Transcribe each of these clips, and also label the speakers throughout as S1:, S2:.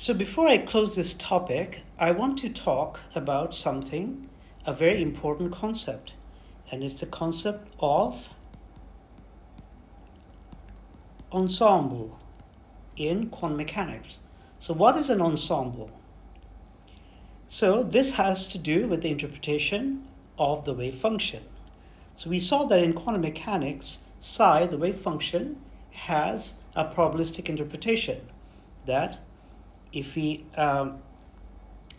S1: So before I close this topic, I want to talk about something, a very important concept, and it's the concept of ensemble in quantum mechanics. So what is an ensemble? So this has to do with the interpretation of the wave function. So we saw that in quantum mechanics, psi, the wave function, has a probabilistic interpretation that if we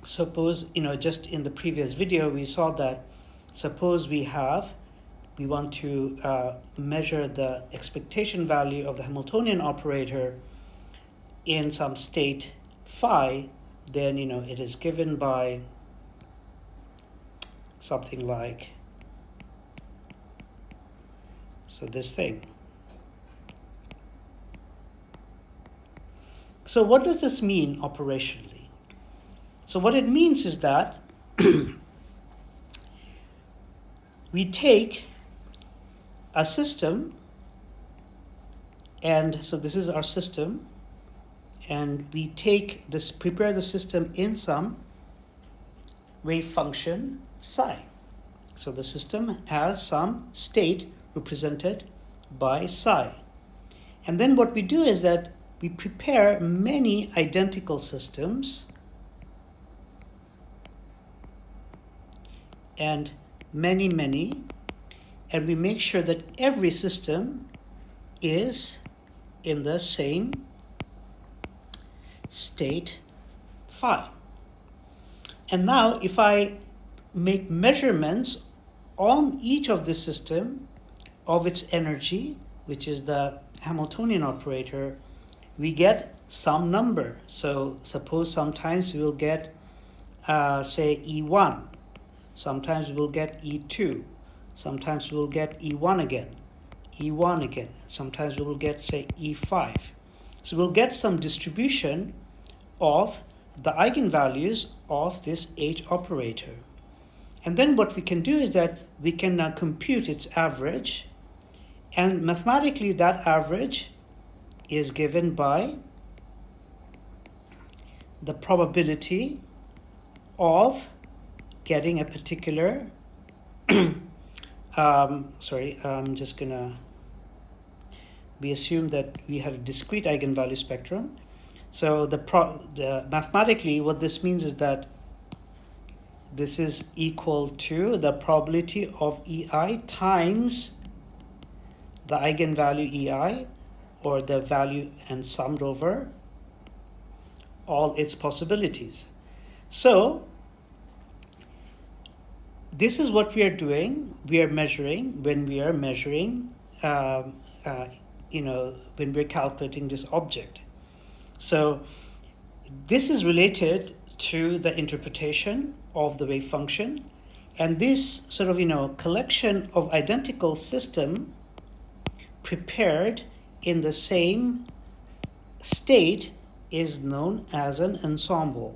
S1: suppose, just in the previous video, we saw that suppose we want to measure the expectation value of the Hamiltonian operator in some state phi, then, it is given by something like, so this thing. So what does this mean operationally? So what it means is that we take a system, and so this is our system, and we prepare the system in some wave function psi. So the system has some state represented by psi. And then what we do is that we prepare many identical systems and many, and we make sure that every system is in the same state phi. And now if I make measurements on each of the system of its energy, which is the Hamiltonian operator, we get some number. So suppose sometimes we will get, say, E1. Sometimes we will get E2. Sometimes we will get E1 again, E1 again. Sometimes we will get, say, E5. So we'll get some distribution of the eigenvalues of this H operator. And then what we can do is that we can now compute its average, and mathematically that average is given by the probability of getting a particular we assume that we have a discrete eigenvalue spectrum. So mathematically what this means is that this is equal to the probability of EI times the eigenvalue EI, or the value, and summed over all its possibilities. So this is what we are doing. We are measuring when we are measuring, when we're calculating this object. So this is related to the interpretation of the wave function, and this sort of, collection of identical system prepared in the same state is known as an ensemble.